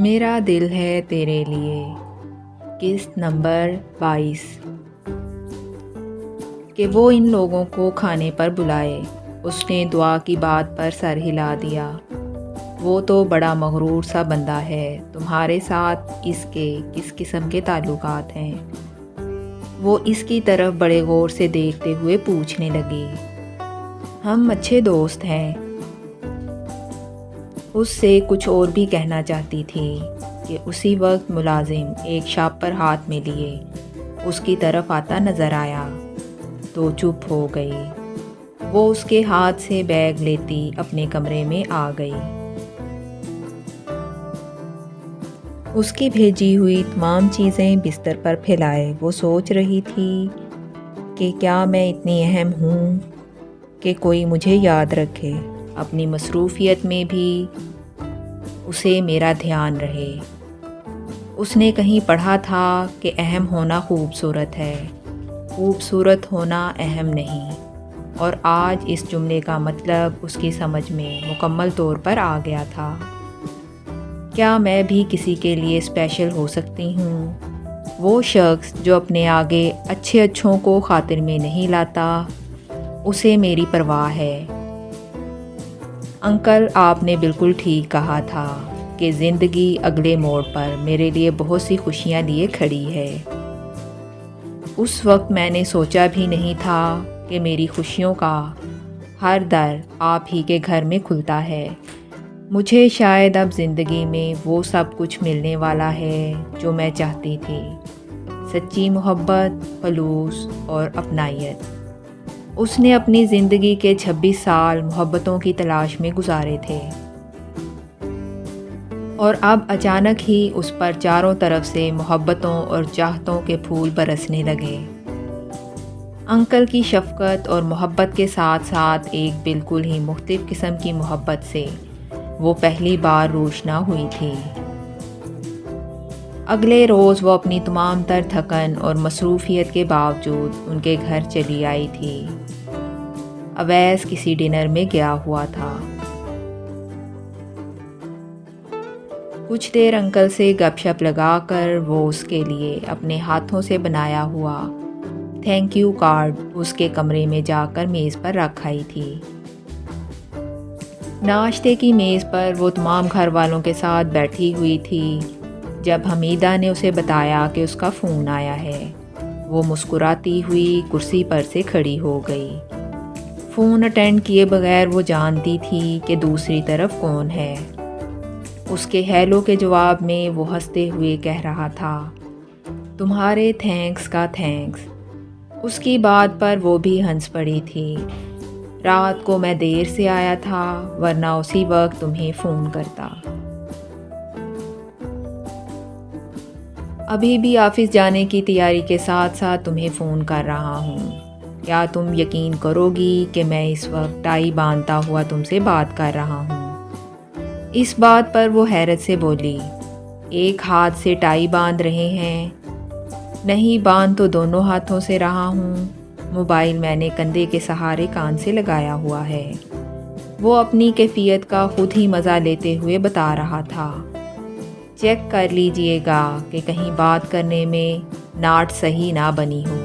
मेरा दिल है तेरे लिए। किस्त नंबर 22। कि वो इन लोगों को खाने पर बुलाए। उसने दुआ की बात पर सर हिला दिया। वो तो बड़ा मगरूर सा बंदा है। तुम्हारे साथ इसके किस किस्म के ताल्लुकात हैं? वो इसकी तरफ बड़े गौर से देखते हुए पूछने लगी। हम अच्छे दोस्त हैं। उससे कुछ और भी कहना चाहती थी कि उसी वक्त मुलाजिम एक शापर हाथ में लिए उसकी तरफ आता नज़र आया तो चुप हो गई। वो उसके हाथ से बैग लेती अपने कमरे में आ गई। उसकी भेजी हुई तमाम चीज़ें बिस्तर पर फैलाए वो सोच रही थी कि क्या मैं इतनी अहम हूँ कि कोई मुझे याद रखे, अपनी मसरूफियत में भी उसे मेरा ध्यान रहे। उसने कहीं पढ़ा था कि अहम होना खूबसूरत है, खूबसूरत होना अहम नहीं, और आज इस जुमले का मतलब उसकी समझ में मुकम्मल तौर पर आ गया था। क्या मैं भी किसी के लिए स्पेशल हो सकती हूँ? वो शख्स जो अपने आगे अच्छे अच्छों को खातिर में नहीं लाता, उसे मेरी परवाह है। अंकल, आपने बिल्कुल ठीक कहा था कि ज़िंदगी अगले मोड़ पर मेरे लिए बहुत सी खुशियाँ लिए खड़ी है। उस वक्त मैंने सोचा भी नहीं था कि मेरी खुशियों का हर दर आप ही के घर में खुलता है। मुझे शायद अब ज़िंदगी में वो सब कुछ मिलने वाला है जो मैं चाहती थी, सच्ची मोहब्बत, खलूस और अपनायत। उसने अपनी ज़िंदगी के 26 साल मोहब्बतों की तलाश में गुजारे थे, और अब अचानक ही उस पर चारों तरफ से मोहब्बतों और चाहतों के फूल बरसने लगे। अंकल की शफ़क़त और मोहब्बत के साथ साथ एक बिल्कुल ही मुख्तलिफ़ किस्म की मोहब्बत से वो पहली बार रोशना हुई थी। अगले रोज़ वो अपनी तमाम तर थकन और मसरूफ़ियत के बावजूद उनके घर चली आई थी। अवैस किसी डिनर में गया हुआ था। कुछ देर अंकल से गपशप लगाकर वो उसके लिए अपने हाथों से बनाया हुआ थैंक यू कार्ड उसके कमरे में जाकर मेज़ पर रख आई थी। नाश्ते की मेज़ पर वो तमाम घर वालों के साथ बैठी हुई थी जब हमीदा ने उसे बताया कि उसका फ़ोन आया है। वो मुस्कुराती हुई कुर्सी पर से खड़ी हो गई। फ़ोन अटेंड किए बगैर वो जानती थी कि दूसरी तरफ कौन है। उसके हेलो के जवाब में वो हंसते हुए कह रहा था, तुम्हारे थैंक्स का थैंक्स। उसकी बात पर वो भी हंस पड़ी थी। रात को मैं देर से आया था, वरना उसी वक्त तुम्हें फ़ोन करता। अभी भी ऑफिस जाने की तैयारी के साथ साथ तुम्हें फ़ोन कर रहा हूँ। क्या तुम यकीन करोगी कि मैं इस वक्त टाई बांधता हुआ तुमसे बात कर रहा हूँ? इस बात पर वो हैरत से बोली, एक हाथ से टाई बांध रहे हैं? नहीं, बांध तो दोनों हाथों से रहा हूँ। मोबाइल मैंने कंधे के सहारे कान से लगाया हुआ है। वो अपनी कैफियत का खुद ही मज़ा लेते हुए बता रहा था। चेक कर लीजिएगा कि कहीं बात करने में नाट सही ना बनी हो।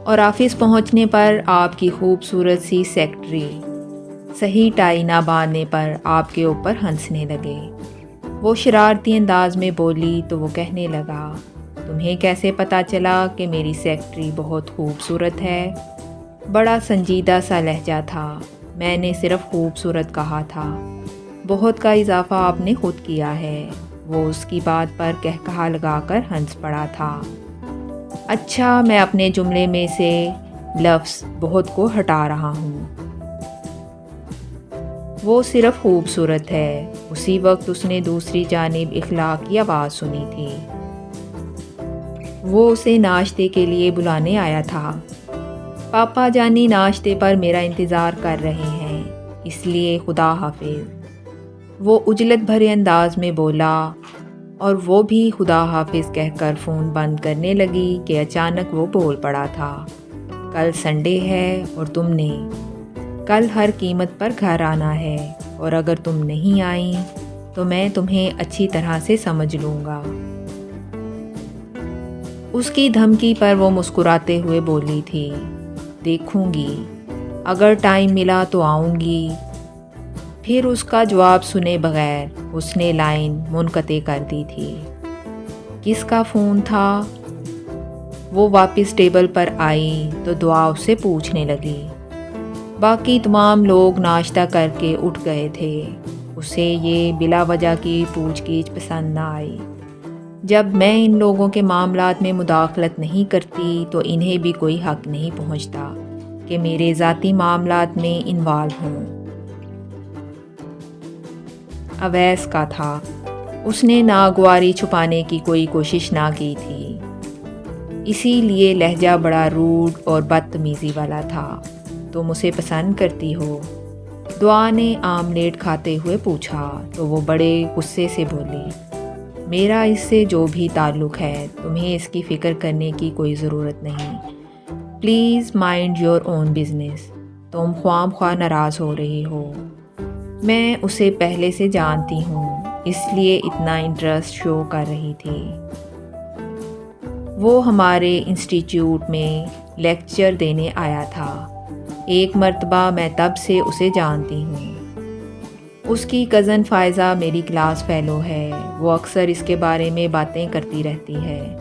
और ऑफिस पहुंचने पर आपकी खूबसूरत सी सेक्रेटरी सही टाई ना बांधने पर आपके ऊपर हंसने लगे। वो शरारती अंदाज में बोली तो वो कहने लगा, तुम्हें कैसे पता चला कि मेरी सेक्रेटरी बहुत खूबसूरत है? बड़ा संजीदा सा लहजा था। मैंने सिर्फ खूबसूरत कहा था, बहुत का इजाफा आपने खुद किया है। वो उसकी बात पर कहकहा लगाकर हंस पड़ा था। अच्छा, मैं अपने जुमले में से लफ्ज़ बहुत को हटा रहा हूँ। वो सिर्फ खूबसूरत है। उसी वक्त उसने दूसरी जानिब इखलाक की आवाज़ सुनी थी। वो उसे नाश्ते के लिए बुलाने आया था। पापा जानी नाश्ते पर मेरा इंतज़ार कर रहे हैं, इसलिए खुदा हाफिज़। वो उजलत भरे अंदाज में बोला, और वो भी खुदा हाफिज़ कहकर फ़ोन बंद करने लगी कि अचानक वो बोल पड़ा था, कल संडे है और तुमने कल हर कीमत पर घर आना है, और अगर तुम नहीं आई تو میں تمہیں اچھی طرح سے سمجھ لوں گا۔ اس کی دھمکی پر وہ مسکراتے ہوئے بولی تھی، دیکھوں گی، اگر ٹائم ملا تو آؤں گی۔ پھر اس کا جواب سنے بغیر اس نے لائن منقطع کر دی تھی۔ کس کا فون تھا؟ وہ واپس ٹیبل پر آئی تو دعا اس سے پوچھنے لگی۔ باقی تمام لوگ ناشتہ کر کے اٹھ گئے تھے۔ اسے یہ بلا وجہ کی پوچھ گچھ پسند نہ آئی۔ جب میں ان لوگوں کے معاملات میں مداخلت نہیں کرتی تو انہیں بھی کوئی حق نہیں پہنچتا کہ میرے ذاتی معاملات میں انوالو ہوں۔ اویس کا تھا۔ اس نے ناگواری چھپانے کی کوئی کوشش نہ کی تھی، اسی لیے لہجہ بڑا روڈ اور بدتمیزی والا تھا۔ تم اسے پسند کرتی ہو؟ دعا نے آملیٹ کھاتے ہوئے پوچھا تو وہ بڑے غصے سے بولی، میرا اس سے جو بھی تعلق ہے تمہیں اس کی فکر کرنے کی کوئی ضرورت نہیں۔ Please mind your own business. تم خواہ خواہ ناراض ہو رہی ہو۔ میں اسے پہلے سے جانتی ہوں، اس لیے اتنا انٹرسٹ شو کر رہی تھی۔ وہ ہمارے انسٹیٹیوٹ میں لیکچر دینے آیا تھا۔ ایک مرتبہ میں تب سے اسے جانتی ہوں۔ اس کی کزن فائزہ میری کلاس فیلو ہے، وہ اکثر اس کے بارے میں باتیں کرتی رہتی ہے۔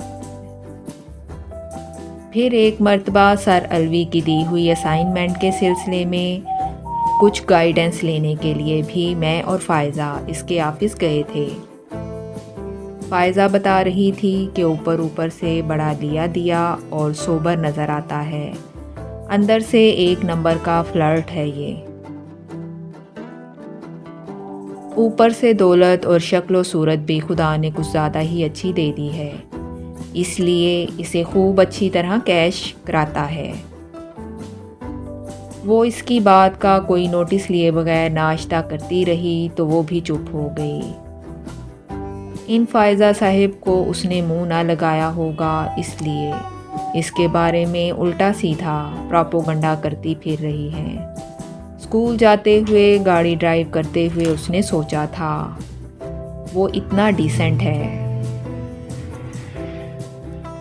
پھر ایک مرتبہ سر الوی کی دی ہوئی اسائنمنٹ کے سلسلے میں کچھ گائیڈنس لینے کے لیے بھی میں اور فائزہ اس کے آفس گئے تھے۔ فائزہ بتا رہی تھی کہ اوپر سے بڑا لیا دیا اور سوبر نظر آتا ہے، اندر سے ایک نمبر کا فلرٹ ہے یہ۔ اوپر سے دولت اور شکل و صورت بھی خدا نے کچھ زیادہ ہی اچھی دے دی ہے، اس لیے اسے خوب اچھی طرح کیش کراتا ہے۔ وہ اس کی بات کا کوئی نوٹس لیے بغیر ناشتہ کرتی رہی تو وہ بھی چپ ہو گئی۔ ان فائزہ صاحب کو اس نے منہ نہ لگایا ہوگا، اس لیے اس کے بارے میں الٹا سیدھا پراپوگنڈا کرتی پھر رہی ہے۔ اسکول جاتے ہوئے، گاڑی ڈرائیو کرتے ہوئے اس نے سوچا تھا، وہ اتنا ڈیسنٹ ہے،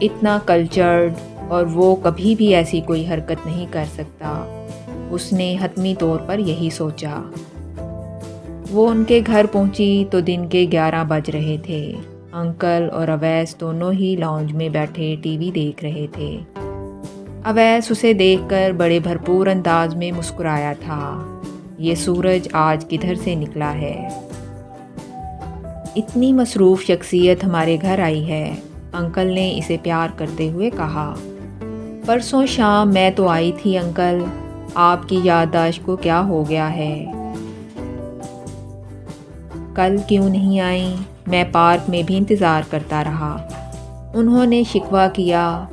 اتنا کلچرڈ، اور وہ کبھی بھی ایسی کوئی حرکت نہیں کر سکتا۔ اس نے حتمی طور پر یہی سوچا۔ وہ ان کے گھر پہنچی تو دن کے 11 بج رہے تھے۔ انکل اور اویس دونوں ہی لاؤنج میں بیٹھے ٹی وی دیکھ رہے تھے۔ اویس اسے دیکھ کر بڑے بھرپور انداز میں مسکرایا تھا۔ یہ سورج آج کدھر سے نکلا ہے؟ اتنی مصروف شخصیت ہمارے گھر آئی ہے، انکل نے اسے پیار کرتے ہوئے کہا۔ پرسوں شام میں تو آئی تھی انکل، آپ کی یادداشت کو کیا ہو گیا ہے؟ کل کیوں نہیں آئیں؟ میں پارک میں بھی انتظار کرتا رہا۔ انہوں نے شکوہ کیا،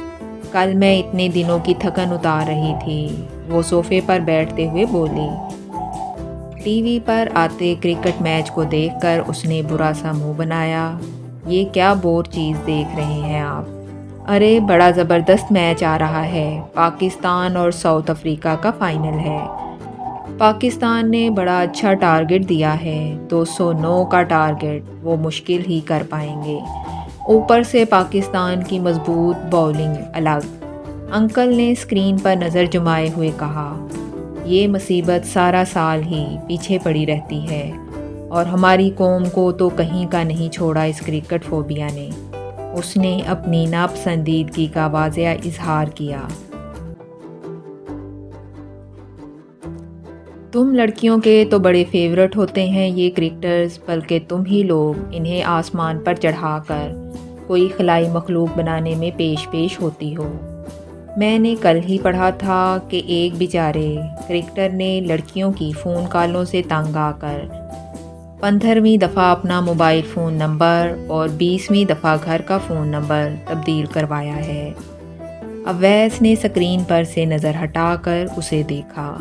کل میں اتنے دنوں کی تھکن اتار رہی تھی۔ وہ صوفے پر بیٹھتے ہوئے بولی۔ ٹی وی پر آتے کرکٹ میچ کو دیکھ کر اس نے برا سا منہ بنایا۔ یہ کیا بور چیز دیکھ رہے ہیں آپ؟ ارے بڑا زبردست میچ آ رہا ہے، پاکستان اور ساؤتھ افریقہ کا فائنل ہے۔ پاکستان نے بڑا اچھا ٹارگٹ دیا ہے، 209 کا ٹارگٹ، وہ مشکل ہی کر پائیں گے۔ اوپر سے پاکستان کی مضبوط باؤلنگ الگ۔ انکل نے اسکرین پر نظر جمائے ہوئے کہا، یہ مصیبت سارا سال ہی پیچھے پڑی رہتی ہے، اور ہماری قوم کو تو کہیں کا نہیں چھوڑا اس کرکٹ فوبیا نے۔ اس نے اپنی ناپسندیدگی کا واضح اظہار کیا۔ تم لڑکیوں کے تو بڑے فیورٹ ہوتے ہیں یہ کرکٹرز، بلکہ تم ہی لوگ انہیں آسمان پر چڑھا کر کوئی خلائی مخلوق بنانے میں پیش ہوتی ہو۔ میں نے کل ہی پڑھا تھا کہ ایک بیچارے کرکٹر نے لڑکیوں کی فون کالوں سے تنگ آ کر 15ویں دفعہ اپنا موبائل فون نمبر اور 20ویں دفعہ گھر کا فون نمبر تبدیل کروایا ہے۔ اویس نے اسکرین پر سے نظر ہٹا کر اسے دیکھا۔